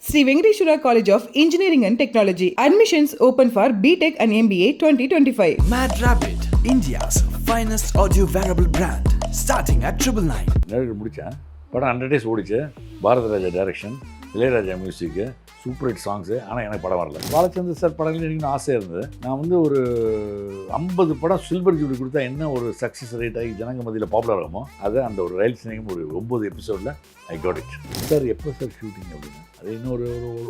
Sri Venkateshwara College of Engineering and Technology. Admissions open for BTech and MBA 2025. Mad Rabbit, India's finest audio wearable brand, starting at 999. நேரில் முடித்தேன் படம் 100 days ஓடிச்சு. Bharathiraja direction, Ilaiyaraaja மியூசிக்கு, super hit songs. ஆனால் எனக்கு படம் வரல. Balachander sir படங்கள் எனக்கு ஆசையாக இருந்தது. நான் வந்து ஒரு 50 படம் சில்வர் ஜூபிலி கொடுத்தா என்ன ஒரு சக்ஸஸ் ரேட் ஆகி ஜனங்க மத்தியில் பாப்புலர் ஆகுமோ அதை அந்த ஒரு ரயில் சினிமா ஒரு 9 எபிசோடில் ஐ காட் இட். சார் எப்போ சார் ஷூட்டிங் அப்படின்னு அது இன்னும் ஒரு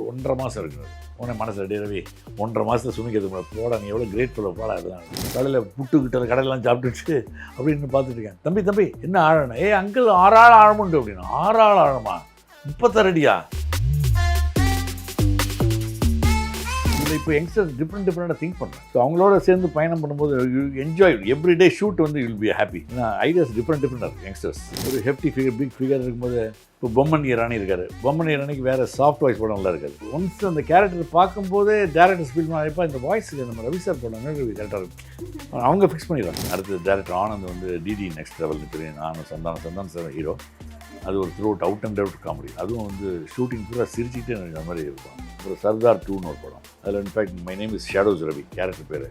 1.5 மாதம் இருக்குது. உடனே மனசு ரெடி ரவி 1.5 மாதத்தில் சுமிக்கிறது போட நீ எவ்வளோ கிரேட்ஃபுல்லாக போட அதெல்லாம் கடையில் புட்டுக்கிட்ட கடையெல்லாம் சாப்பிட்டுட்டு அப்படின்னு பார்த்துட்டு இருக்கேன். தம்பி என்ன ஆழணும்? அங்கிள் 6 ஆள் ஆழமுண்டு அப்படின்னு. 6 ஆள் ஆழமா? 36 அடியா? இப்போ யங்ஸ்டர்ஸ் டிஃப்ரெண்ட்டாக திங்க் பண்ணுறேன். ஸோ அவங்களோட சேர்ந்து பயணம் பண்ணும்போது யூ என்ஜாய் எவ்ரிடே ஷூட் வந்து யூல் பி ஹாப்பி. ஏன்னா ஐடியாஸ் டிஃப்ரெண்டாக இருக்குது யங்ஸ்டர்ஸ். ஒரு ஹெஃப்டி ஃபிகர் பிக் ஃபிகர் இருக்கும்போது இப்போ பொம்மன் இரானி இருக்காரு. பொம்மன் இரானிக்கு வேறு சாஃப்ட் வாய்ஸ் படம் நல்லா இருக்காது. ஒன்ஸ் அந்த கேரக்டர் பார்க்கும்போதே டேரக்டர்ஸ் ஃபீல் பண்ணப்போ இந்த வாய்ஸ் நம்ம ரவி சார் படம் கரெக்டாக இருக்கும். அவங்க ஃபிக்ஸ் பண்ணிடுறாங்க. அடுத்து டேரக்டர் ஆனந்த் வந்து டிடி நெக்ஸ்ட் லெவல்னு தெரியும். நானும் சந்தானம் சார் ஹீரோ. அது ஒரு through out and out comedy. அதுவும் வந்து ஷூட்டிங் பூரா சிரிச்சுக்கிட்டே எனக்கு அந்த மாதிரி இருக்கும். அப்புறம் சர்தார் 2ன்னு ஒரு படம். அதில் in fact my name is shadows Ravi character பேர்.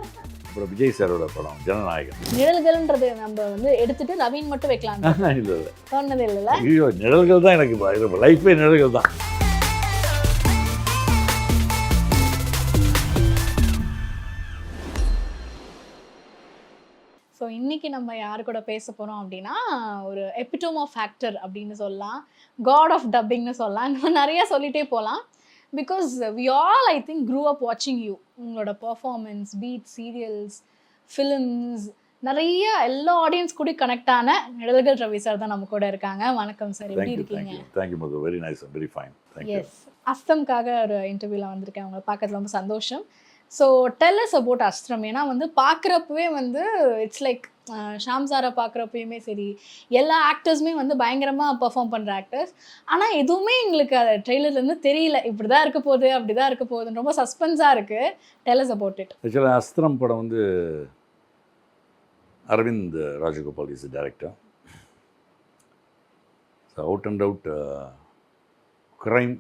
அப்புறம் விஜய் சாரோட படம் ஜனநாயகன். நிழல்கள்ன்றது நம்ம வந்து எடுத்துட்டு நவீன் மட்டும் வைக்கலாம். இல்லை சொன்னது இல்லை. ஐயோ நிழல்கள் தான் எனக்கு லைஃபே நிழல்கள் தான். ஸோ இன்றைக்கி நம்ம யார் கூட பேச போகிறோம் அப்படின்னா ஒரு எபிட்டோம் ஆஃப் ஆக்டர் அப்படின்னு சொல்லலாம், காட் ஆஃப் டப்பிங்னு சொல்லலாம், இன்னும் நிறையா சொல்லிகிட்டே போகலாம். Because we all I think grew up வாட்சிங் யூ. உங்களோட பர்ஃபார்மன்ஸ், பீட், சீரியல்ஸ், ஃபிலிம்ஸ், நிறைய எல்லா ஆடியன்ஸ் கூட கனெக்ட் ஆன நிழல்கள் ரவி சார் தான் நம்ம கூட இருக்காங்க. வணக்கம் சார், எப்படி இருக்கீங்க? Thank you Madhu, very nice, very fine. Yes, அஸ்தம்காக ஒரு இன்டர்வியூவில் வந்திருக்கேன். அவங்களை பார்க்கறதுல ரொம்ப சந்தோஷம். ஸோ டெல் அஸ் அபவுட் அஸ்திரம். ஏன்னா வந்து பார்க்குறப்பவே வந்து இட்ஸ் லைக் ஷாம் சாரை பார்க்குறப்பயுமே சரி, எல்லா ஆக்டர்ஸுமே வந்து பயங்கரமாக பர்ஃபார்ம் பண்ணுற ஆக்டர்ஸ். ஆனால் எதுவுமே எங்களுக்கு அது ட்ரெய்லர்லேருந்து தெரியல, இப்படி தான் இருக்க போகுது, அப்படி தான் இருக்க போகுதுன்னு ரொம்ப சஸ்பென்ஸாக இருக்குது. Tell us about it. ஆக்சுவலாக அஸ்திரம் படம் வந்து Aravind Rajagopal is director. So out and out crime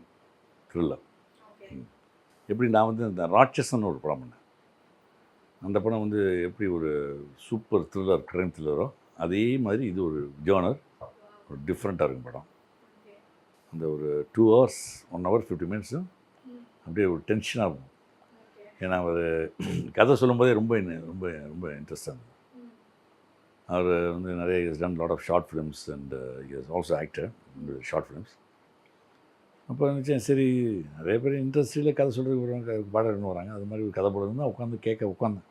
thriller. எப்படி நான் வந்து இந்த ராட்சசன் ஒரு படம் பண்ணேன். அந்த படம் வந்து எப்படி ஒரு சூப்பர் த்ரில்லர், க்ரைம் த்ரில்லரோ அதே மாதிரி இது ஒரு ஜானர், ஒரு டிஃப்ரெண்ட்டாக இருக்கும் படம். அந்த ஒரு 2 hours 1 hour 50 minutes அப்படியே ஒரு டென்ஷனாக இருக்கும். ஏன்னா அவர் கதை சொல்லும்போதே ரொம்ப ரொம்ப ரொம்ப இன்ட்ரெஸ்டாக இருந்தது. அவர் வந்து நிறைய is done lot of short films and is also actor short films. அப்போ நினச்சேன் சரி நிறைய பேர் இண்டஸ்ட்ரியில் கதை சொல்கிறதுக்கு வருவாங்க, பாடகர்னு வராங்க, அது மாதிரி ஒரு கதை போடுறதுன்னா உட்காந்து உட்காந்தேன்.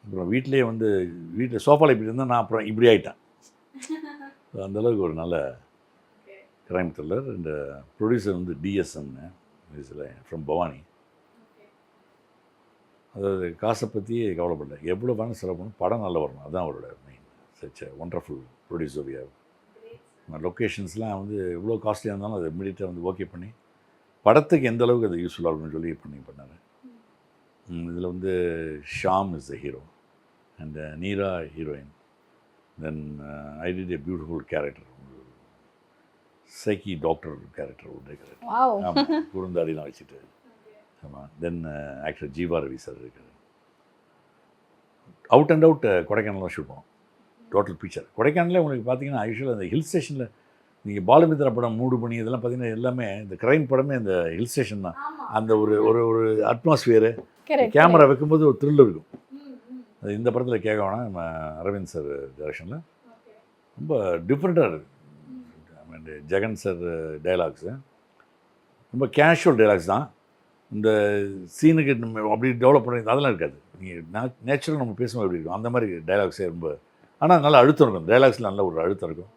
அப்புறம் வீட்டிலே வந்து வீட்டில் சோஃபாவில் இப்படி இருந்தால் நான் அப்புறம் இப்படி ஆகிட்டேன். அந்தளவுக்கு ஒரு நல்ல க்ரைம் த்ரில்லர். இந்த ப்ரொடியூசர் வந்து டிஎஸ்என்னு இதில் ஃப்ரம் பவானி. அதாவது காசை பற்றி கவலைப்படல, எவ்வளோ வேணும் செலவு பண்ணணும், படம் நல்லா வரணும், அதுதான் அவரோட main. Such wonderful producer we have. லொக்கேஷன்ஸ்லாம் வந்து எவ்வளோ காஸ்ட்லியாக இருந்தாலும் அதை இமீடியட்டாக வந்து ஓகே பண்ணி படத்துக்கு எந்த அளவுக்கு அது யூஸ்ஃபுல்லாக இருக்குன்னு சொல்லி பண்ணார். இதில் வந்து Shaam is the hero and Neera heroine. Then I did a beautiful character, psych doctor character, ஒரு கேரக்டர். ஆமாம், குறுந்தாடிலாம் வச்சுட்டு. ஆமாம். Then actor Jeeva Ravi sir இருக்கார். அவுட் அண்ட் அவுட் கொடைக்கானல்லாம் ஷூட் பண்ணோம். டோட்டல் பிக்சர் கொடைக்கானலே உங்களுக்கு பார்த்தீங்கன்னா யூஸ்வலாக அந்த ஹில் ஸ்டேஷனில் நீங்கள் பாலுமித்ரா படம், மூடு பண்ணி இதெல்லாம் பார்த்தீங்கன்னா எல்லாமே இந்த க்ரைம் படமே அந்த ஹில் ஸ்டேஷன் தான். அந்த ஒரு ஒரு ஒரு அட்மாஸ்ஃபியரு, கேமரா வைக்கும்போது ஒரு த்ரில் இருக்கும். அது இந்த படத்தில் கேட்க வேணாம். நம்ம அரவிந்த் சார் டைரக்ஷனில் ரொம்ப டிஃப்ரெண்ட்டாக இருக்குது. ஐ மீன் ஜெகன் சார் டைலாக்ஸு ரொம்ப கேஷுவல் டைலாக்ஸ் தான். இந்த சீனுக்கு நம்ம அப்படி டெவலப் பண்ணி அதெல்லாம் இருக்காது. நீங்கள் நேச்சுரல் நம்ம பேசும்போது எப்படி இருக்கும் அந்த மாதிரி டைலாக்ஸே ரொம்ப. ஆனால் நல்லா அழுத்தம் இருக்கும், டைலாக்ஸில் நல்ல ஒரு அழுத்தம் இருக்கும்.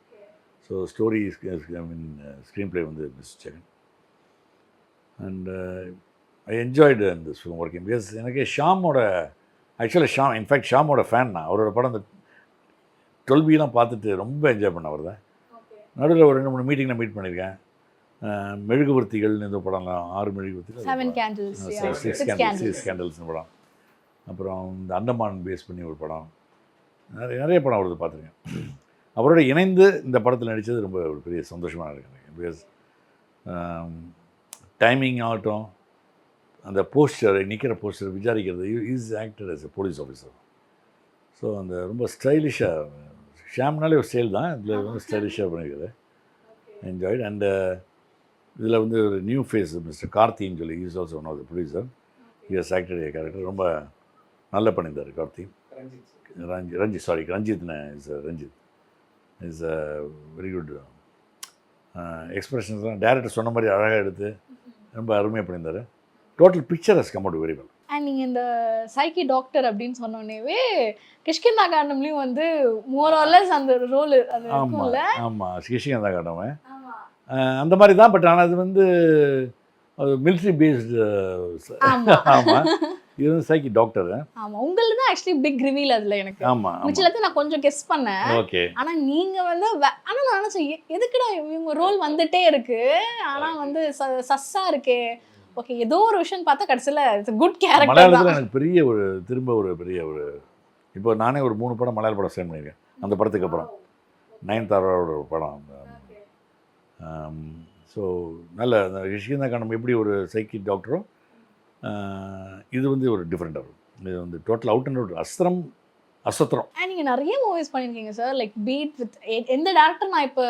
So story I mean screenplay வந்து Miss Jagan. And I enjoyed அந்த ஃபிலிம் ஒர்க்கிங். பிகாஸ் எனக்கு ஷாமோட ஆக்சுவலாக இன்ஃபேக்ட் ஷாமோட ஃபேன் நான். அவரோட படம் இந்த 12B பார்த்துட்டு ரொம்ப என்ஜாய் பண்ண அவர் தான். நடுவில் ஒரு 2-3 மீட்டிங்கில் மீட் பண்ணியிருக்கேன். மெழுகுவர்த்திகள்னு இந்த படம்லாம் 6 மெழுகுவர்த்திகள், 6 கேண்டில்ஸ்னு படம். அப்புறம் இந்த அந்தமான் பேஸ் பண்ணி ஒரு படம், நிறைய படம் அவரது பார்த்துருக்கேன். அவரோட இணைந்து இந்த படத்தில் நடித்தது ரொம்ப ஒரு பெரிய சந்தோஷமாக இருக்குது. பிகாஸ் டைமிங் ஆகட்டும், அந்த போஸ்டர் நிற்கிற போஸ்டர் விசாரிக்கிறது, is acted as a police officer. So அந்த ரொம்ப ஸ்டைலிஷாக, ஷாம்னாலே ஒரு ஸ்டைல் தான், இதில் வந்து ஸ்டைலிஷாக பண்ணியிருக்காரு. என்ஜாய்டு. அண்ட் இதில் வந்து ஒரு நியூ ஃபேஸ் மிஸ்டர் கார்த்தின்னு சொல்லி, is also one of the producer. Is acted a character ரொம்ப நல்லா பண்ணியிருந்தார் Karthi. Ranjith is a very good எக்ஸ்பிரஷன்ஸ்லாம் டேரக்டர் சொன்ன மாதிரி அழகாக எடுத்து ரொம்ப அருமையாக பண்ணியிருந்தார். Total picture has come out very well. And நீங்கள் இந்த சைக்கி டாக்டர் அப்படின்னு சொன்னோடனேவே கிஷ்கிந்தா காண்டம்லேயும் வந்து மோரலஸ் அந்த ரோல் அது இருக்கும்ல. ஆமாம், கிஷ்கிந்தா காண்டவன் அந்த மாதிரி தான். பட் ஆனால் அது வந்து மிலிட்ரி பேஸ்டு. ஆமாம், இது வந்து சைக்கி டாக்டர். ஆமாம், உங்களுக்கு தான் ஆக்சுவலி பிக் ரிவீல் அதில் எனக்கு. ஆமாம், மிச்சலத்தை நான் கொஞ்சம் கெஸ் பண்ணேன். ஓகே. ஆனால் நீங்கள் வந்து ஆனால் நான் நினச்சேன் எதுக்குடா இவங்க ரோல் வந்துட்டே இருக்கு, ஆனால் வந்து சஸ்ஸா இருக்கே. ஓகே, ஏதோ ஒரு விஷயம் பார்த்தா கடைசியில் இட்ஸ் குட் கேரக்டர். மலையாளத்தில் எனக்கு பெரிய ஒரு திரும்ப ஒரு பெரிய ஒரு இப்போ நானே ஒரு 3 படம் மலையாள படம் சைன் பண்ணியிருக்கேன் அந்த படத்துக்கு அப்புறம். நயன்தாராவோட ஒரு படம். ஸோ நல்ல அந்த கிஷ்கிந்தா காண்டம் எப்படி ஒரு சைக்கி டாக்டரோ, இது வந்து ஒரு டிஃப்ரெண்ட்டாக இருக்கும். இது வந்து டோட்டல் அவுட் அண்ட் அவுட் அசத்திரம். நீங்கள் நிறைய மூவிஸ் பண்ணியிருக்கீங்க சார், லைக் பீட் வித் எந்த டேரக்டர். நான் இப்போ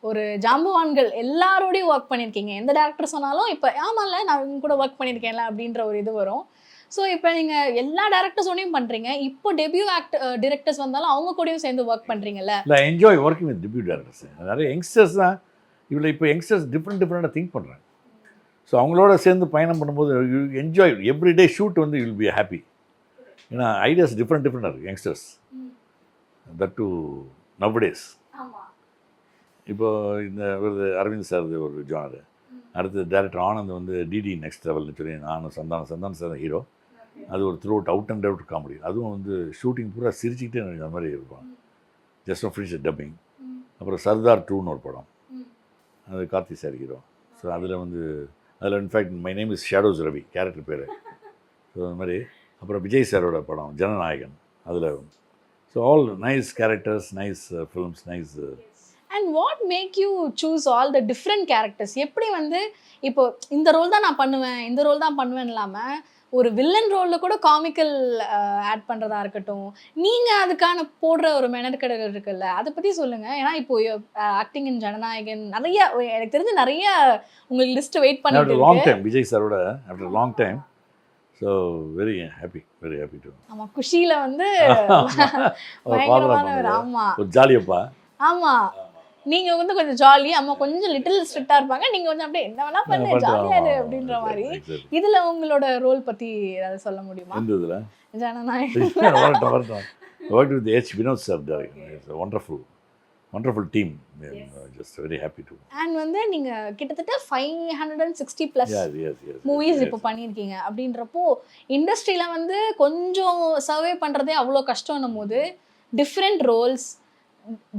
ஒரு ஜாம்பவான்கள் எல்லாரோடையும் ஒர்க் பண்ணியிருக்கீங்க. எந்த டேரக்டர் சொன்னாலும் இப்போ ஆமாம்ல நான் இவங்க கூட ஒர்க் பண்ணியிருக்கேன்ல அப்படின்ற ஒரு இது வரும். ஸோ இப்போ நீங்கள் எல்லா டேரக்டர்ஸோடையும் பண்ணுறீங்க. இப்போ டெபியூ டிரெக்டர்ஸ் வந்தாலும் அவங்க கூடயும் சேர்ந்து ஒர்க் பண்ணுறீங்கல்ல. இல்லை, enjoy working with debut directors. நிறைய யங்ஸ்டர்ஸ் தான் இவ்வளோ இப்போ யங்ஸ்டர்ஸ் டிஃப்ரெண்ட்டாக திங்க் பண்ணுறாங்க. ஸோ அவங்களோட சேர்ந்து பயணம் பண்ணும்போது யூ என்ஜாய் எவ்ரிடே ஷூட் வந்து யூ வில் பி ஹாப்பி. ஏன்னா ஐடியாஸ் டிஃப்ரெண்ட்டாக இருக்குது யங்ஸ்டர்ஸ். That too nowadays. இப்போ இந்த ஒரு அரவிந்த் சார் ஒரு ஜானர், அடுத்து டேரக்டர் ஆனந்த் வந்து டிடி நெக்ஸ்ட் லெவல்னு சொல்லி, நானும் சந்தானம் சார் ஹீரோ. அது ஒரு த்ரூ அவுட் அவுட் காமெடி. அதுவும் வந்து ஷூட்டிங் பூரா சிரிச்சுக்கிட்டே அந்த மாதிரி இருப்பான். Just finish dubbing. அப்புறம் சர்தார் 2ன்னு ஒரு படம், அது கார்த்தி சார் ஹீரோ. ஸோ அதில் வந்து அதில் in fact my name is shadows Ravi character பேர். ஸோ அது மாதிரி. அப்புறம் விஜய் சாரோட படம் ஜனநாயகன், அதில். So all nice characters, nice films, nice. And what make you choose all the different characters? எப்படி வந்து இப்போ இந்த ரோல் தான் நான் பண்ணுவேன், இந்த ரோல் தான் பண்ணுவேன் இல்லாமல் ஒரு வில்லன் ரோலில் கூட காமிக்கல் ஆட் பண்ணுறதா இருக்கட்டும், நீங்கள் அதுக்கான போடுற ஒரு மெனக்கெடல் இருக்குல்ல, அதை பற்றி சொல்லுங்கள். ஏன்னா இப்போ ஆக்டிங் இன் ஜனநாயகன் நிறைய எனக்கு தெரிஞ்சு நிறைய உங்களுக்கு லிஸ்ட் வெயிட் பண்ணிட்டு லாங் டைம் விஜய் சாரோட after long time. So very happy to. ஆமாம், குஷியில் வந்து பயங்கரமான. ஆமாம், ஒரு ஜாலியப்பா. ஆமாம், நீங்கள் வந்து கொஞ்சம் ஜாலி, அம்மா கொஞ்சம் லிட்டில் ஸ்ட்ரிக்டாக இருப்பாங்க, நீங்கள் கொஞ்சம் அப்படியே என்ன வேணா பண்ணு ஜாலியாரு அப்படின்ற மாதிரி. இதில் உங்களோட ரோல் பற்றி ஏதாவது சொல்ல முடியுமா? இந்த இதில் Jananayagam work with H. Vinoth sir director. Wonderful team. Just very happy to. அண்ட் வந்து நீங்கள் கிட்டத்தட்ட 560+ மூவிஸ் இப்போ பண்ணியிருக்கீங்க. அப்படின்றப்போ இண்டஸ்ட்ரியில் வந்து கொஞ்சம் சர்வே பண்ணுறதே அவ்வளோ கஷ்டம்னும் போது டிஃப்ரெண்ட் ரோல்ஸ்,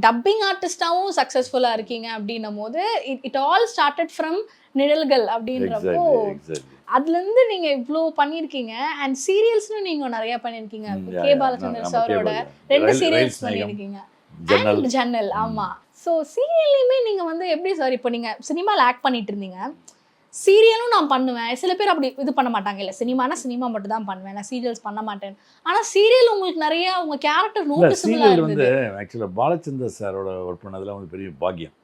டப்பிங் ஆர்டிஸ்டாகவும் சக்ஸஸ்ஃபுல்லாக இருக்கீங்க அப்படின்னும் போது இட் ஆல் ஸ்டார்டட் ஃப்ரம் நிழல்கள் அப்படின்றப்போ அதுலேருந்து நீங்கள் இவ்வளோ பண்ணியிருக்கீங்க. அண்ட் சீரியல்ஸ்னு நீங்கள் நிறையா பண்ணியிருக்கீங்க. கே பாலச்சந்தர் சாரோட 2 சீரியல்ஸ் பண்ணியிருக்கீங்க. அண்ட் ஜன்னல். ஆமாம். ஸோ சீரியல்லையுமே நீங்கள் வந்து எப்படி சார், இப்போ நீங்கள் சினிமாவில் ஆக்ட் பண்ணிட்டு இருந்தீங்க, சீரியலும் நான் பண்ணுவேன். சில பேர் அப்படி இது பண்ண மாட்டாங்க, இல்லை சினிமா மட்டும் தான் பண்ணுவேன், நான் சீரியல்ஸ் பண்ண மாட்டேன். ஆனால் சீரியல் உங்களுக்கு நிறைய உங்கள் கேரக்டர் நோட்டிசபிளாக இருந்தது. ஆக்சுவலாக பாலச்சந்தர் சாரோட ஒர்க் பண்ணதில் வந்து பெரிய பாக்கியம்.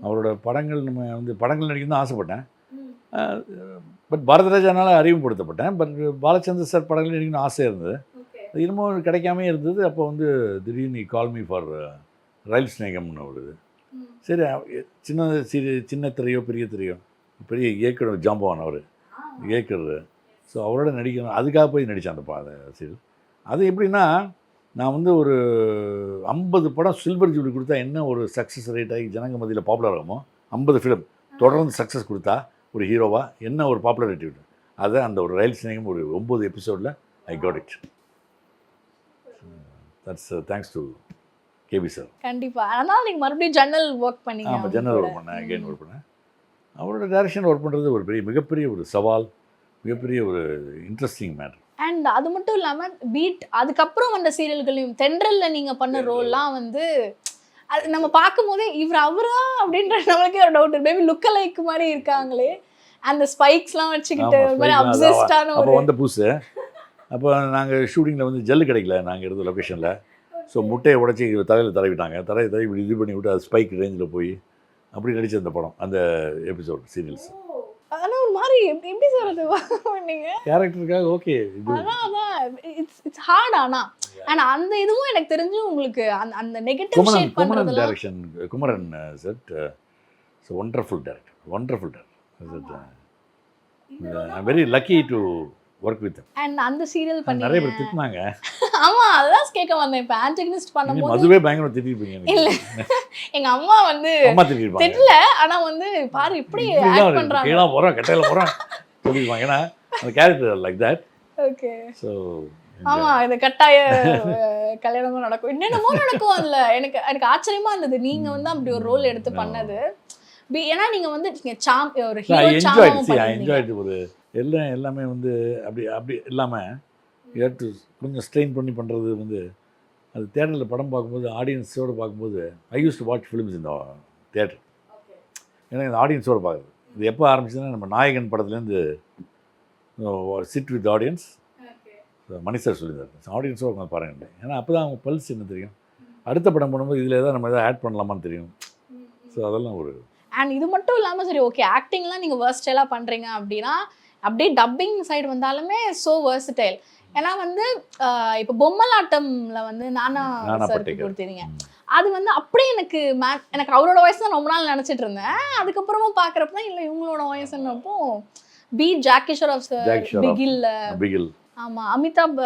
அவரோட படங்கள் நம்ம வந்து படங்கள் நடிக்கணும்னு ஆசைப்பட்டேன். பட் பாரதிராஜானால அறிமுகப்படுத்தப்பட்டேன். பட் பாலச்சந்தர் சார் படங்கள் நடிக்கணும்னு ஆசை இருந்தது. அது இன்னமும் கிடைக்காமே இருந்தது. அப்போ வந்து திடீர்னு கால் மீ ஃபார் ரயில் ஸ்நேகம்னு வருது. சரி, சின்ன திரையோ பெரிய திரையோ, பெரிய இயக்குனர் ஜாம்பவான் அவர் இயக்குறது. ஸோ அவரோட நடிக்கணும், அதுக்காக போய் நடித்தேன் அந்த சீரியல். அது எப்படின்னா, நான் வந்து ஒரு 50 படம் சில்வர் ஜூப்ளி கொடுத்தா என்ன ஒரு சக்ஸஸ் ரேட் ஆகி ஜனங்க மத்தியில் பாப்புலர் ஆகுமோ, 50 ஃபிலிம் தொடர்ந்து சக்ஸஸ் கொடுத்தா ஒரு ஹீரோவாக என்ன ஒரு பாப்புலாரிட்டி விட்டு, அதை அந்த ஒரு ரயில் ஸ்நேகம் ஒரு 9 எபிசோடில் I got it. That's thanks to KP sir. கண்டிப்பாக. அதனால் நீங்கள் மறுபடியும் ஜன்னல் ஒர்க் பண்ணீங்க. ஆமாம், ஜன்னல் ஒர்க் பண்ணேன், அகைன் ஒர்க் பண்ணேன். அவரோட டைரக்ஷன் ஒர்க் பண்ணுறது ஒரு மிகப்பெரிய ஒரு சவால், மிகப்பெரிய ஒரு இன்ட்ரெஸ்டிங் மேட்டர். அண்ட் அது மட்டும் இல்லாமல் பீட் அதுக்கப்புறம் வந்த சீரியல்களையும் தென்றலில் நீங்கள் பண்ண ரோல்லாம் வந்து அது நம்ம பார்க்கும்போதே இவர் அவரா அப்படின்ற நம்மளுக்கே ஒரு டவுட். மேபி லுக் லைக் மாதிரி இருக்காங்களே, அந்த ஸ்பைக்ஸ்லாம் வச்சுக்கிட்டு ஒரு மாதிரி அப்சஸ்டான அப்போ ஒரு வந்த புதுசு. அப்போ நாங்கள் ஷூட்டிங்கில் வந்து ஜெல்லு கிடைக்கல நாங்கள் இருந்த லொக்கேஷனில். ஸோ முட்டையை உடச்சி தலையில் தடவிட்டாங்க. தடவி இது பண்ணி விட்டு அது ஸ்பைக் ரேஞ்சில் போய் அப்படி நடிச்ச அந்த படம், அந்த எபிசோட் சீரியல்ஸ். ஆனா ஒரு மாதிரி எப்படி சொல்றது நீங்க கேரக்டருக்காக ஓகே இது அதான் இட்ஸ் ஹார்ட். ஆனா அந்த இதுவும் எனக்கு தெரிஞ்சு உங்களுக்கு அந்த அந்த நெகட்டிவ் ஷேட் குமரன் பண்றதுல direction. Kumaran set wonderful director. I'm very lucky to work with. And அந்த சீரியல் பண்ணி நிறைய பேர் திட்டினாங்க. ஆமா அதான் கேட்க வந்தேன். இப்போ ஆன்டகனிஸ்ட் பண்ணும்போது மதுவே பயங்கர திட்டிருப்பீங்க. இல்ல எங்க அம்மா வந்து அம்மா திட்டிருப்பாங்க. தெரியல, ஆனா வந்து பாரு இப்படி ஆக்ட் பண்றாங்க. கீழே போகிறோம் கட்டையில் போகிறோம் சொல்லியிருப்பாங்க. ஏன்னா அந்த character like that. Okay. So ஆமா இது கட்டாய கல்யாணமும் நடக்கும், என்னென்னமோ நடக்கும் அதுல. எனக்கு எனக்கு ஆச்சரியமா இருந்தது நீங்க வந்து அப்படி ஒரு ரோல் எடுத்து பண்ணது. ஏன்னா நீங்க வந்து ஒரு ஹீரோ என்ஜாய்டு. ஒரு எல்லாமே வந்து அப்படி இல்லாமல் கொஞ்சம் ஸ்ட்ரெயின் பண்ணி பண்ணுறது வந்து அது தேட்டரில் படம் பார்க்கும்போது ஆடியன்ஸோடு பார்க்கும்போது ஐ யூஸ் டு வாட்ச் ஃபிலிம்ஸ் இந்த தேட்டர். ஏன்னா இந்த ஆடியன்ஸோடு பார்க்குறது இது எப்போ ஆரம்பிச்சதுன்னா நம்ம நாயகன் படத்துலேருந்து sit with audience Mani sir சொல்லியிருந்தார். ஆடியன்ஸோடு உட்காந்து பாருங்க. ஏன்னா அப்போ தான் அவங்க பல்ஸ் என்ன தெரியும், அடுத்த படம் பண்ணும்போது இதில் எதாவது நம்ம எதாவது ஆட் பண்ணலாமான்னு தெரியும். ஸோ அதெல்லாம் ஒரு அண்ட் இது மட்டும் இல்லாமல் சரி ஓகே ஆக்டிங்லாம் நீங்கள் வேர்ஸ்டைலாக பண்ணுறீங்க அப்படின்னா அப்படியே டப்பிங் சைடு வந்தாலுமே ஸோ வேர்ஸ்டைல். ஏன்னா வந்து இப்போ பொம்மலாட்டம்ல வந்து நானா சாருக்கு கொடுத்தீங்க, அது வந்து அப்படியே எனக்கு அவரோட வாய்ஸ் தான் ரொம்ப நாள் நினச்சிட்டு இருந்தேன். அதுக்கப்புறமா பார்க்குறப்ப தான் இல்லை இவங்களோட வாய்ஸ்ன்னப்போ ஜாக்கி ஷெராஃப் சார், பிகில், ஆமாம் அமிதாப்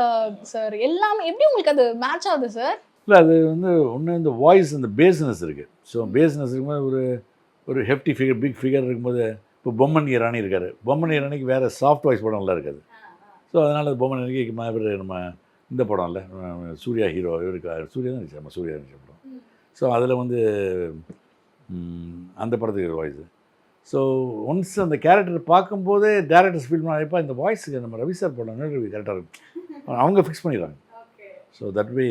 சார் எல்லாமே எப்படி உங்களுக்கு அது மேட்ச் ஆகுது சார்? இல்லை அது வந்து ஒன்று இந்த வாய்ஸ் இந்த பேஸ்னஸ் இருக்குது. ஸோ பேஸ்னஸ் இருக்கும்போது ஒரு ஹெஃப்டி ஃபிகர் பிக் ஃபிகர் இருக்கும்போது இப்போ பொம்மன் இரானி இருக்கார். பொம்மன் இரானிக்கு வேறு சாஃப்ட் வாய்ஸ் படம்லாம் இருக்காது. ஸோ அதனால் பொம்மன் இரானிக்கு நம்ம இந்த படம் இல்லை சூர்யா ஹீரோ இவருக்கு சூர்யா தான் இருந்துச்சு. நம்ம சூர்யா இருந்துச்சு படம். ஸோ அதில் வந்து அந்த படத்துக்கு வாய்ஸு. ஸோ ஒன்ஸ் அந்த கேரக்டர் பார்க்கும்போதே டேரக்டர்ஸ் ஃபீல் பண்ணப்போ இந்த வாய்ஸுக்கு நம்ம ரவி சார் படம் கரெக்டாக இருக்கும் அவங்க ஃபிக்ஸ் பண்ணிடுறாங்க. ஸோ தட் வே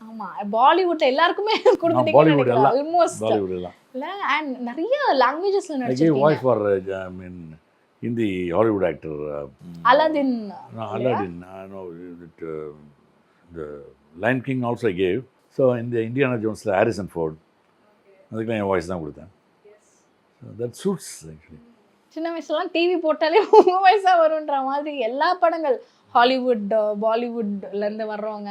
ஆமா பாலிவுட் எல்லாருக்குமே கொடுத்துட்டீங்க. பாலிவுட் எல்லாம் ஆல்மோஸ்ட் பாலிவுட் எல்லாம் இல்ல அண்ட் நிறைய லாங்குவேஜஸ்ல நடிச்சிருக்கீங்க. Voice for I mean Hindi Hollywood actor Aladdin no the Lion King also I gave. So in the Indiana Jonesல ஹாரிசன் ஃபோர்ட் அதுக்கெல்லாம் என் வாய்ஸ் தான் கொடுத்தேன். That suits actually. சின்ன வயசுலாம் டிவி போட்டாலே உங்க வாய்ஸா வரும்ன்ற மாதிரி எல்லா படங்கள் ஹாலிவுட் பாலிவுட்ல இருந்து வர்றவங்க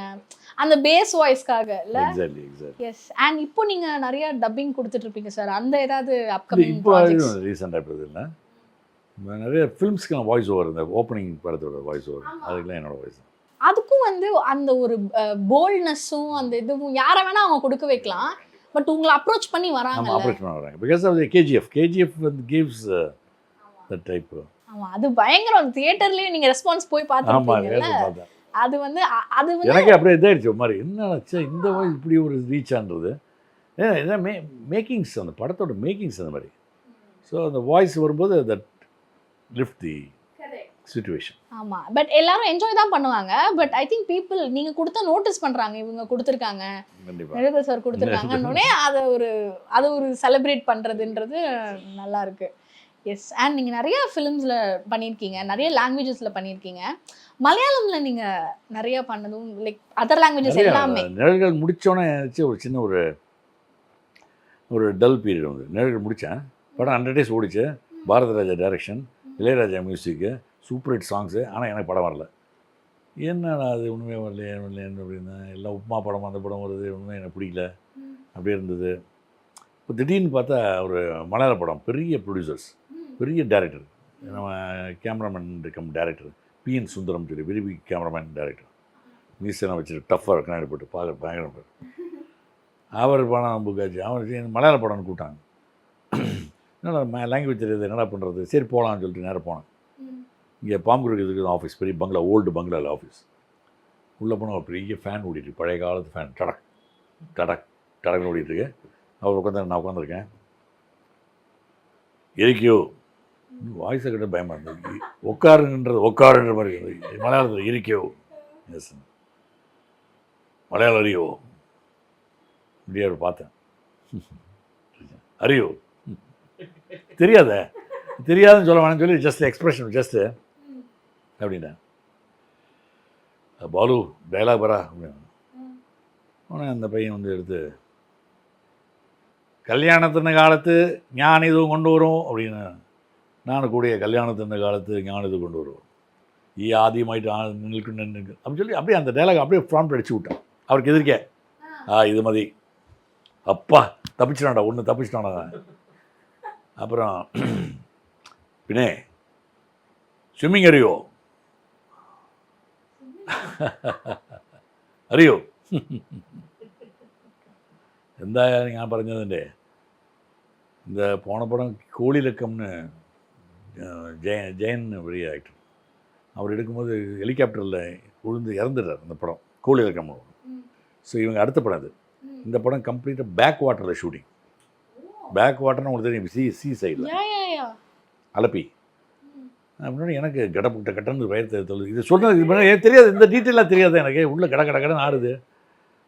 அந்த பேஸ் வாய்ஸ்க்காக இல்ல. எக்ஸாக்ட்லி. எஸ் அண்ட் இப்போ நீங்க நிறைய டப்பிங் கொடுத்துட்டு இருப்பீங்க சார். அந்த ஏதாவது அப்கமிங் இப்போ ரீசெண்டாக இப்போ இல்லை நிறைய ஃபிலிம்ஸ்க்கு நான் வாய்ஸ் ஓவர் இந்த ஓப்பனிங் படத்தோட வாய்ஸ் ஓவர் அதுக்கெல்லாம் என்னோட வாய்ஸ். அதுக்கும் வந்து அந்த ஒரு போல்ட்னஸும் அந்த இதுவும் யாரை வேணா அவங்க கொடுக்க வைக்கலாம். பட் உங்களை அப்ரோச் பண்ணி வராங்க. அப்ரோச் பண்ண வராங்க பிகாஸ் ஆஃப் கேஜிஎஃப் வந்து கிவ்ஸ் தட் டைப். ஆமா அது பயங்கரம். தியேட்டர்லயே நீங்க ரெஸ்பான்ஸ் போய் பார்த்துருப்பீங்கல்ல. அது வந்து எனக்கு அப்படியே இதாகிடுச்சு மாதிரி என்ன இந்த வாய்ஸ் இப்படி ஒரு ரீச்சான்றது. ஏன்னா மேக்கிங்ஸ் அந்த படத்தோட மேக்கிங்ஸ் அந்த மாதிரி. ஸோ அந்த வாய்ஸ் வரும்போது தட் லிஃப்ட் தி சிச்சுவேஷன். ஆமா பட் எல்லாரும் என்ஜாய் தான் பண்ணுவாங்க. பட் ஐ திங்க் பீப்புள் நீங்க கொடுத்த நோட்டீஸ் பண்றாங்க இவங்க கொடுத்துருக்காங்க நிருபர் சார் கொடுத்துருக்காங்கன்னே அதை ஒரு செலிப்ரேட் பண்றதுன்றது நல்லா இருக்கு. எஸ் அண்ட் நீங்கள் நிறைய ஃபிலிம்ஸில் பண்ணியிருக்கீங்க, நிறைய லாங்குவேஜஸில் பண்ணியிருக்கீங்க. மலையாளமில் நீங்கள் நிறைய பண்ணதும் லைக் அதர் லாங்குவேஜஸ் எல்லாமே. நிழல்கள் முடித்தோன்னே ஒரு சின்ன ஒரு டல் பீரியட் வந்து நிழல்கள் முடித்தேன். படம் 100 days ஓடிச்சு. பாரத ராஜா டைரக்ஷன், இளையராஜா மியூசிக்கு, சூப்பர் ஹிட் சாங்ஸு. ஆனால் எனக்கு படம் வரல. என்னடா அது ஒன்றுமே வரலையே அப்படின்னா எல்லாம் உப்புமா படம் அந்த படம் வருது ஒன்றுமே எனக்கு பிடிக்கல அப்படியே இருந்தது. இப்போ திடீர்னு பார்த்தா ஒரு மலையாள படம் பெரிய ப்ரொடியூசர்ஸ் பெரிய டேரக்டர் நம்ம cameraman come director PN Sundaram சொல்லி வெரி பிக் கேமராமேன் டேரக்டர் மீசெல்லாம் வச்சுட்டு டஃப்பாக கண்ணாடி போட்டு பார்க்க பயங்கரம் பேர். அவர் படம் புக்காச்சு. அவர் மலையாள படம்னு கூப்பிட்டாங்க. என்னடா லாங்குவேஜ் தெரியாது என்னடா பண்ணுறது, சரி போகலான்னு சொல்லிட்டு நேரம் போனேன். இங்கே பாம்புக்கு இருக்குது ஆஃபீஸ், பெரிய பங்களா, ஓல்டு பங்களாவில் ஆஃபீஸ். உள்ளே போனால் ஒரு பெரிய ஃபேன் ஓடிட்டு, பழைய காலத்து ஃபேன் டடக் டடக் டடக்னு ஓடிட்டுருக்கு. அவர் உட்காந்து நான் உட்காந்துருக்கேன். எரிக்கியோ வாய்ஸை கிட்ட பயமாக இருந்தது. உட்காருன்ற மாதிரி இருந்தது மலையாளத்தில். இருக்கியோ எஸ் மலையாளம் அறியோ இப்படியே அவர் பார்த்தேன். அறியோ தெரியாத தெரியாதுன்னு சொல்ல வேணாம்னு சொல்லி ஜஸ்ட் எக்ஸ்பிரஷன் ஜஸ்ட்டு அப்படின்னா பாலு டைலாக் வரா அப்படின்னு. உடனே அந்த பையன் வந்து எடுத்து கல்யாணத்தின காலத்து ஞான் இதுவும் கொண்டு வரும் அப்படின்னு. நானும் கூடிய கல்யாணத்தின காலத்து ஞான் இது கொண்டு வருவோம் ஆதியமாயிட்டு நின்று அப்படின்னு சொல்லி அப்படியே அந்த டைலாக் அப்படியே ப்ராம்ப்ட் அடிச்சு விட்டான் அவருக்கு எதிர்க்கே. இது மதி அப்பா தப்பிச்சிட்டான்டா ஒன்று தப்பிச்சிட்டான்டா. அப்புறம் பின்னே ஸ்விம்மிங் அறியோ അറിയോ എന്താ ഞാൻ പറഞ്ഞതിൻ്റെ இந்த போன படம் கோழிலக்கம்னு ஜெயன் பெரிய ஆக்டர் அவர் எடுக்கும்போது ஹெலிகாப்டரில் விழுந்து இறந்துடுறார் அந்த படம் கோழிலக்கம். ஸோ இவங்க அடுத்த படம் அது. இந்த படம் கம்ப்ளீட்டாக பேக் வாட்டரில் ஷூட்டிங். பேக் வாட்டர்னு உங்களுக்கு தெரியும், சி சைடில் அலப்பி. அப்படின்னா எனக்கு கடப்புட்ட கட்டன்னு வயத்தை தொழுது இது சொன்னது இது பண்ண எனக்கு தெரியாது, இந்த டீட்டெயிலாக தெரியாது எனக்கு. உள்ளே கடன்னு ஆடுது.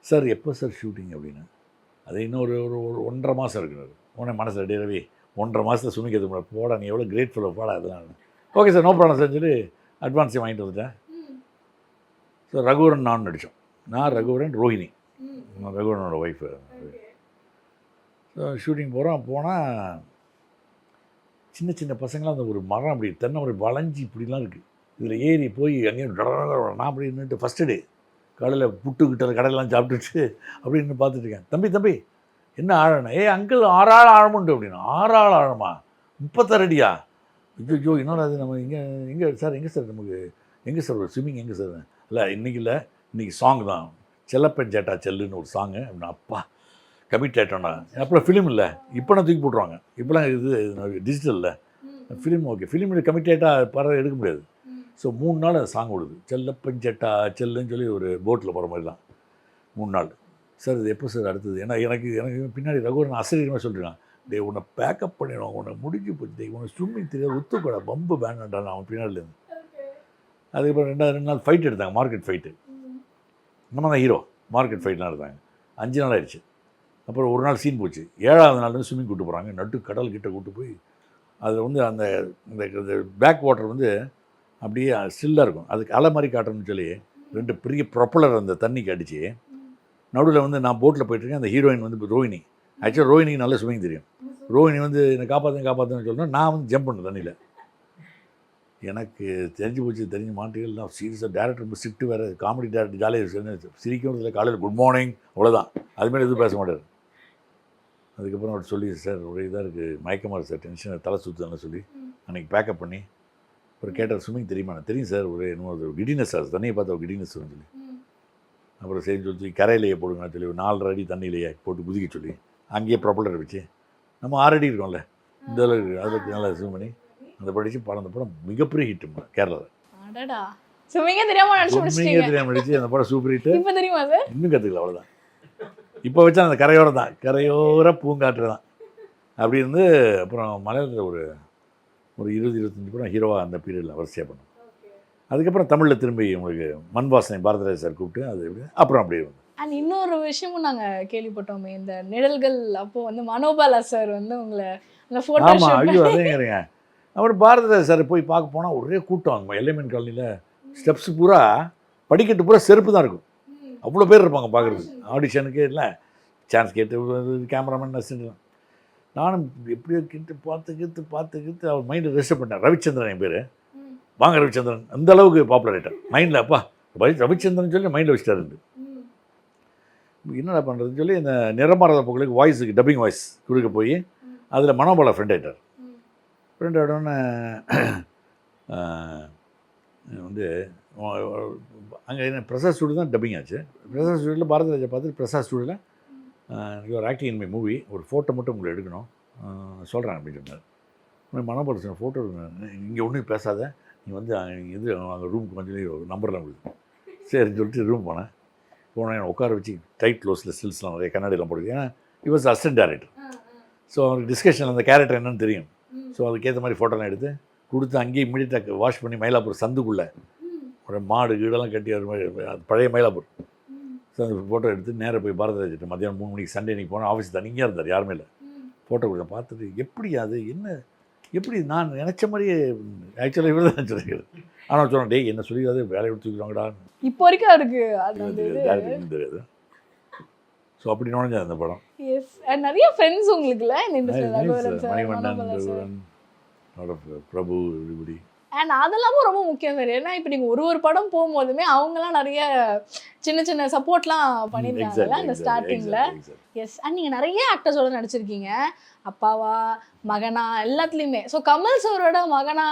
சார் எப்போ சார் ஷூட்டிங் அப்படின்னு. அது இன்னும் ஒரு 1.5 மாதம் இருக்கிறது. உடனே மனசில் டே ரவி 1.5 மாதத்தில் சுமிக்கிறது முடியாது போடா நீ எவ்வளோ கிரேட்ஃபுல்லாக போடா அதெல்லாம். Okay sir no problem sir சொல்லி அட்வான்ஸே வாங்கிட்டு வந்துட்டேன். ஸோ ரகுவரன் நான் நடித்தோம். நான் ரகுவரன் ரோஹிணி ரகுவரனோட ஒய்ஃபு. ஸோ ஷூட்டிங் போனால் சின்ன சின்ன பசங்களாம் அந்த ஒரு மரம் அப்படி தென்னை அப்படி வளைஞ்சி இப்படிலாம் இருக்குது. இதில் ஏறி போய் அங்கேயும் நான் அப்படி நின்றுட்டு ஃபஸ்ட்டு டே காலையில் புட்டுக்கிட்ட கடையெல்லாம் சாப்பிட்டுட்டு அப்படின்னு பார்த்துட்டு இருக்கேன். தம்பி என்ன ஆழம்னா அங்கிள் 6 ஆள் ஆழமுண்டு அப்படின்னு. 6 ஆள் ஆழமா 36 அடியா ஐயோ என்னோட அது நம்ம எங்கே சார் நமக்கு எங்கே சார் ஒரு ஸ்விம்மிங் எங்கே சார் இல்லை இன்றைக்கி சாங் தான் செல்லப்பன் சேட்டா செல்லுன்னு ஒரு சாங்கு அப்படின்னா. அப்பா கமிட் ஆகிட்டோம்னா அப்புறம் ஃபிலிம் இல்லை இப்போ நான் தூக்கி போட்டுருவாங்க. இப்போலாம் இது டிஜிட்டலில் ஃபிலிம் ஓகே ஃபிலிமில் கமிட் ஆகிட்டால் படம் எடுக்க முடியாது. ஸோ 3 நாள் அந்த சாங் ஓடுது செல்லப்பன் சேட்டா செல்லுன்னு சொல்லி ஒரு போட்டில் போகிற மாதிரி தான் 3 நாள். சார் இது எப்போ சார் அடுத்தது ஏன்னா எனக்கு பின்னாடி ரகுவரன் அசரீரமாக சொல்லிடுறான் டே உன்னை பேக்கப் பண்ணிடுவாங்க உன்னை முடிஞ்சு போச்சு உன்னை ஸ்விம்மிங் தெரியாது ஒத்துக்கூட பம்பு வேண்டான்டான் அவன் பின்னாடிலேருந்து. அதுக்கப்புறம் 2 நாள் ஃபைட் எடுத்தாங்க மார்க்கெட் ஃபைட்டு. நம்ம தான் ஹீரோ மார்க்கெட் ஃபைட்லாம் எடுத்தாங்க. 5 நாள் ஆயிடுச்சு. அப்புறம் ஒரு நாள் சீன் போச்சு. 7ஆவது நாள் வந்து ஸ்விம்மிங் கூப்பிட்டு போகிறாங்க. நட்டு கடல் கிட்ட கூப்பிட்டு போய் அதில் வந்து அந்த பேக் வாட்டர் வந்து அப்படியே ஸ்டில்லாக இருக்கும். அதுக்கு அலை மாதிரி காட்டணும்னு சொல்லி 2 பெரிய ப்ரொப்பலர் அந்த தண்ணிக்கு அடித்து நடுவில் வந்து நான் போட்டில் போயிட்டுருக்கேன். அந்த ஹீரோயின் வந்து ரோஹிணி. ஆக்சுவலாக ரோஹினிக்கு நல்லா ஸ்விம்மிங் தெரியும். ரோஹினி வந்து என்னை காப்பாற்றுன்னு சொல்லணும். நான் வந்து ஜம்ப் பண்ணேன் தண்ணியில். எனக்கு தெரிஞ்சு போச்சு தெரிஞ்சு மாட்டீங்கன்னா சீரியஸாக டேரக்டர் ரொம்ப ஸ்ட்ரிக்ட்டு வேறு காமெடி டேரக்டர் ஜாலியாக சிரிக்கிறதுல காலையில் குட் மார்னிங் அவ்வளோதான் அதுமாதிரி எதுவும் பேச மாட்டார். அதுக்கப்புறம் அவர் சொல்லி சார் ஒரே இதாக இருக்குது மயக்கமாக சார் டென்ஷன் தலை சுற்றுன்னு சொல்லி அன்றைக்கி பேக்கப் பண்ணி அப்புறம் கேட்டார் ஸ்விம்மிங் தெரியுமா தெரியும் சார் ஒரு என்னமோ கிடினஸ் சார் தண்ணியை பார்த்து ஒரு கிடினஸ் சொல்லி அப்புறம் சரின்னு சொல்லி கரையிலேயே போடுங்கன்னு சொல்லி 4.5 அடி தண்ணியிலேயே போட்டு குதிக்க சொல்லி அங்கேயே ப்ரொப்பலர் வச்சு நம்ம 6 அடி இருக்கோம்ல இந்த அளவுக்கு அதுக்கு நல்லா ஸ்விம் பண்ணி அந்த படித்து அந்த படம் மிகப்பெரிய ஹிட் கேரளாவில். ஸ்விம்மிங்கே தெரியாமல் நடிச்சு அந்த படம் சூப்பர் ஹிட். இப்போ தெரியுமா சார் இன்னும் கற்றுக்கல அவ்வளோதான். இப்போ வச்சா அந்த கரையோர பூங்காற்று தான் அப்படி இருந்து அப்புறம் மலையாளத்தில் ஒரு 20-25 படம் ஹீரோவாக அந்த பீரியடில் வரிசையாக பண்ணோம். அதுக்கப்புறம் தமிழில் திரும்பி உங்களுக்கு மண் வாசனை பாரதிராஜ் சார் கூப்பிட்டு அது அப்புறம் அப்படியே வந்து அண்ட் இன்னொரு விஷயமும் நாங்கள் கேள்விப்பட்டோமே இந்த நிழல்கள் அப்போது வந்து மனோபாலா சார் வந்து உங்களை அந்த ஃபோட்டோ ஆமாம் ஐயோ அதேங்கிறீங்க. அப்புறம் பாரதிராஜ் சார் போய் பார்க்க போனால் ஒரே கூட்டம் அங்கே எல்லைமீன் காலனியில் ஸ்டெப்ஸ் பூரா படிக்கட்டு பூரா செருப்பு தான் இருக்கும். அவ்வளோ பேர் இருப்பாங்க பார்க்குறதுக்கு ஆடிஷனுக்கு இல்லை சான்ஸ் கேட்டு கேமராமேன் அசிஸ்டன்ட். நானும் எப்படியோ கிட்டு பார்த்து அவர் மைண்டை ரெஜிஸ்டர் பண்ணேன். ரவிச்சந்திரன் என் பேர் வாங்க ரவிச்சந்திரன் அந்த அளவுக்கு பாப்புலர் ஆகிட்டார் மைண்டில். அப்பா ரவிச்சந்திரன் சொல்லி மைண்டில் வச்சுட்டாரு. என்னடா பண்ணுறதுன்னு சொல்லி இந்த நிறமாறத புகழுக்கு வாய்ஸுக்கு டப்பிங் வாய்ஸ் கொடுக்க போய் அதில் மனோபாலா ஃப்ரெண்ட் ஆகிட்டார். ஃப்ரெண்ட் ஆகிட்டோன்னே வந்து அங்கே என்ன பிரசாத் ஸ்டூடியோ தான் டப்பிங் ஆச்சு. பிரசாத் ஸ்டூடியோவில் பாரதிராஜா பார்த்துட்டு பிரசாத் ஸ்டூடியோவில் your acting in my movie ஒரு ஃபோட்டோ மட்டும் உங்களை எடுக்கணும் சொல்கிறேன் அப்படின்னு சொன்னார். மனோபாலா சொன்ன ஃபோட்டோ இங்கே ஒன்றும் பேசாத நீ வந்து இது அங்கே ரூமுக்கு கொஞ்சம் நம்பர்லாம் கொடுத்து சரின்னு சொல்லிட்டு ரூம் போனேன் உட்கார வச்சு டைட் க்ளோஸில் ஸ்டில்ஸ்லாம் நிறைய கண்ணாடிலாம் போடுது. ஏன்னா it was assistant director. So அவருக்கு டிஸ்கஷன் அந்த கேரக்டர் என்னன்னு தெரியும். ஸோ அதுக்கேற்ற மாதிரி ஃபோட்டோலாம் எடுத்து கொடுத்து அங்கேயே இமீடியட்டாக வாஷ் பண்ணி மயிலாப்பூர் சந்துக்குள்ளே ஒரு மாடு கீடெல்லாம் கட்டி அது மாதிரி பழைய மயிலாப்பூர் ஸோ அந்த ஃபோட்டோ எடுத்து நேராக போய் பாரதிராஜிட்ட மத்தியானம் 3 மணிக்கு சண்டே அன்றைக்கி போனால் ஆஃபீஸ் தனியாக இருந்தார், யாருமே இல்லை. ஃபோட்டோ கொடுத்த பார்த்துட்டு எப்படி அது என்ன எப்படி நான் நினச்ச மாதிரியே ஆக்சுவலாக இவ்வளோ தான் சொல்லிக்கிறது. ஆனால் சொன்னேன், டேய் என்ன சொல்லிடாது வேலையை எடுத்துக்கிறாங்கடா, இப்போ வரைக்கும் அவருக்கு அது வந்து டேரக்டர் தெரியாது. ஸோ அப்படி நுழைஞ்சேன் அந்த படம். எஸ் அண்ட் நிறைய ஃப்ரெண்ட்ஸ் உங்களுக்குல இந்த இண்டஸ்ட்ரியில் Raghuvaran sir, Manivannan, Manobala sir Prabhu, everybody. And அதெல்லாமும் ரொம்ப முக்கியம் சார். ஏன்னா இப்போ நீங்கள் ஒரு படம் போகும்போதுமே அவங்களாம் நிறைய சின்ன சின்ன சப்போர்ட்லாம் பண்ணியிருக்காங்கல்ல அந்த ஸ்டார்டிங்கில். எஸ் அண்ட் நீங்கள் நிறைய ஆக்டர்ஸோட நடிச்சிருக்கீங்க, அப்பாவா மகனா எல்லாத்துலேயுமே. ஸோ கமல் சாரோட மகனா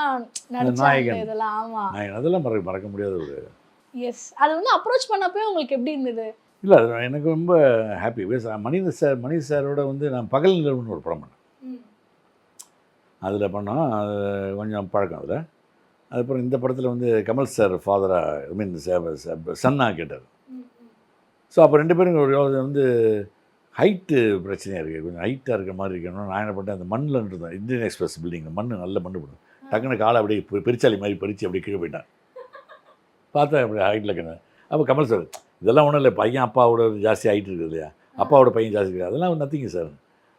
நடிச்சாங்க இதெல்லாம். ஆமாம், அதெல்லாம் மறக்க முடியாத ஒரு. எஸ் அது வந்து அப்ரோச் பண்ணப்போ உங்களுக்கு எப்படி இருந்தது? இல்லை அது எனக்கு ரொம்ப ஹாப்பி. மணி சாரோட வந்து நான் பகல் நிலவுன்னு ஒரு படம் பண்ணேன். அதில் பண்ணோம், அது கொஞ்சம் பழக்கம் அதில். அதுக்கப்புறம் இந்த படத்தில் வந்து கமல் சார் ஃபாதராக சன்னாக கேட்டார். ஸோ அப்போ 2 பேரும் ஒரு வந்து ஹைட்டு பிரச்சனையாக இருக்குது, கொஞ்சம் ஹைட்டாக இருக்கிற மாதிரி இருக்கணும். நான் என்ன பண்ணேன், அந்த மண்ணில் இருந்தேன், இந்தியன் எக்ஸ்பிரஸ் பில்டிங்கில் மண் நல்ல மண் போடும், டக்குன்னு காலை அப்படியே பெருச்சாலி மாதிரி பறித்து அப்படியே கீழே போயிட்டான். பார்த்தா அப்படி ஹைட்டில் இருக்கேன். அப்போ கமல் சார், இதெல்லாம் ஒன்றும் இல்லை, பையன் அப்பாவோட ஜாஸ்தி ஹைட் இருக்குது இல்லையா, அப்பாவோட பையன் ஜாஸ்தி இருக்குது, அதெல்லாம் நத்திங்க சார்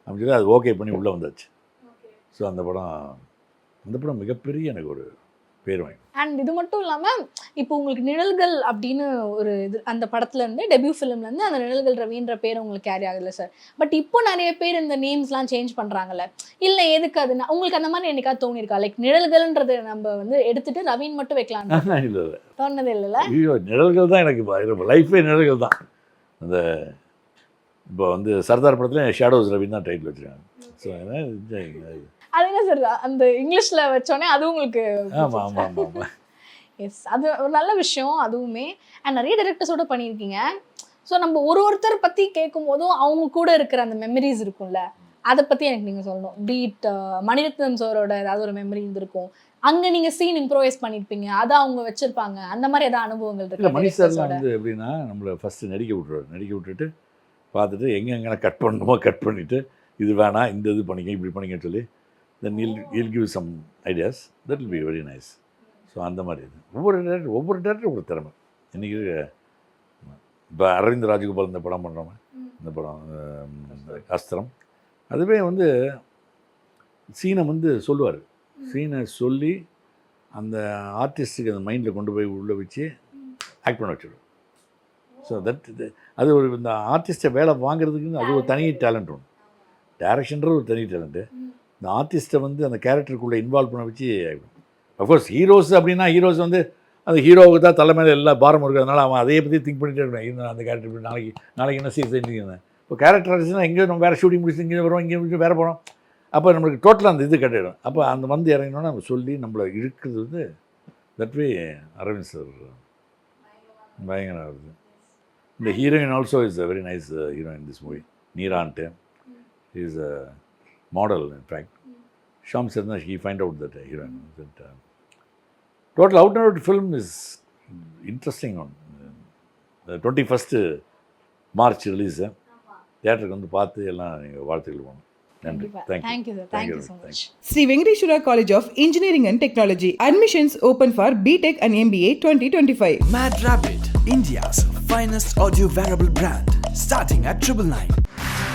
அப்படின்னு சொல்லி அது ஓகே பண்ணி உள்ளே வந்தாச்சு. ஸோ அந்த படம் மிகப்பெரிய எனக்கு ஒரு பேர் வாங்கி. அண்ட் இது மட்டும் இல்லாமல் இப்போ உங்களுக்கு நிழல்கள் அப்படின்னு ஒரு இது அந்த படத்துலேருந்து டெபியூ ஃபிலிம்லேருந்து அந்த நிழல்கள் ரவின்ற பேர் உங்களுக்கு கேரி ஆகுதுல்ல சார். பட் இப்போ நிறைய பேர் இந்த நேம்ஸ்லாம் சேஞ்ச் பண்ணுறாங்கல்ல, இல்லை எதுக்கு அது உங்களுக்கு அந்த மாதிரி என்னைக்காவது தோணியிருக்கா? லைக் நிழல்கள்ன்றது நம்ம வந்து எடுத்துட்டு ரவின்னு மட்டும் வைக்கலாம் இல்லை தோணுது இல்லைல்ல? ஐயோ, நிழல்கள் தான் எனக்கு லைஃபே நிழல்கள் தான். அந்த இப்போ வந்து சர்தார் படத்தில் ஷேடோஸ் ரவின்னு தான் டைட்டில் வச்சுருக்காங்க. ஸோ அது என்ன சார் அந்த இங்கிலீஷில் வச்சோடனே அது உங்களுக்கு? ஆமாம் ஆமாம் ஆமாம் ஆமாம். எஸ் அது ஒரு நல்ல விஷயம் அதுவுமே. அண்ட் நிறைய டைரக்டர்ஸோட பண்ணியிருக்கீங்க. ஸோ நம்ம ஒருத்தர் பற்றி கேட்கும் போதும் அவங்க கூட இருக்கிற அந்த மெமரிஸ் இருக்கும்ல, அதை பற்றி எனக்கு நீங்கள் சொல்லணும். பீட் மணிரத்னம் சாரோட ஏதாவது ஒரு மெமரி இருந்திருக்கும், அங்கே நீங்கள் சீன் இம்ப்ரோவைஸ் பண்ணியிருப்பீங்க, அதை அவங்க வச்சுருப்பாங்க, அந்த மாதிரி ஏதாவது அனுபவங்கள் இருக்கு? மணி சார்லாம் வந்து எப்படின்னா நம்மளை ஃபஸ்ட்டு நடிக்க விட்டுட்டு பார்த்துட்டு எங்கெங்கே கட் பண்ணணுமோ கட் பண்ணிவிட்டு இது வேணாம் இந்த இது பண்ணிக்க இப்படி பண்ணிக்கன்னு சொல்லி then he'll give some ideas that will be very nice. So அந்த மாதிரி இது ஒவ்வொரு டேரக்டர் ஒரு திறமை. இன்றைக்கி இப்போ அரவிந்த் ராஜகோபால் இந்த படம் பண்ணுறோமே, இந்த படம் அஸ்திரம், அதுவே வந்து சீனை வந்து சொல்லுவார், சீனை சொல்லி அந்த ஆர்டிஸ்ட்டுக்கு அந்த மைண்டில் கொண்டு போய் உள்ளே வச்சு ஆக்ட் பண்ண வச்சுடுவோம். ஸோ அது ஒரு இந்த ஆர்டிஸ்ட்டை வேலை வாங்குறதுக்கு அது ஒரு தனி டேலண்ட் ஒன்று. டைரக்ஷன்றது ஒரு தனி டேலண்ட்டு. இந்த ஆர்டிஸ்ட்டை வந்து அந்த கேரக்டருக்குள்ளே இன்வால்வ் பண்ண வச்சு, அஃப்கோர்ஸ் ஹீரோஸ் அப்படின்னா ஹீரோஸ் வந்து அந்த ஹீரோவுக்கு தான் தலைமையில் எல்லா பாரம் இருக்கிறதுனால அவன் அதையே பற்றி திங்க் பண்ணிகிட்டே இருக்கணும். இந்த அந்த கேரக்டர் நாளைக்கு என்ன செஞ்சுருந்தேன். இப்போ கேரக்டர் ஆர்டிஸ்ட்னா எங்கேயோ நம்ம வேறு ஷூட்டிங் முடிச்சு இங்கே வரோம், இங்கே வேறு போகிறோம், அப்போ நம்மளுக்கு டோட்டலாக அந்த இது கட்டிடும். அப்போ அந்த வந்து இறங்கினோன்னா நம்ம சொல்லி நம்மளை இழுக்கிறது வந்து தட் வே அரவிந்த் சார் பயங்கரம் வருது. இந்த heroine also is a very nice heroine this movie. நீரான்ட்டு is a model, in fact. Shyam Sarna, he find out that heroine. That total out and out film is interesting on the 21st March release. தியேட்டருக்கு வந்து பார்த்து எல்லாம் நீங்கள் வாழ்த்துக்கள் போகணும். நன்றி. Thank you sir. Thank you so much. Sri Venkateshwara College of Engineering and Technology. Admissions open for BTech and MBA 2025. Mad Rabbit, India's finest audio wearable brand, starting at 999.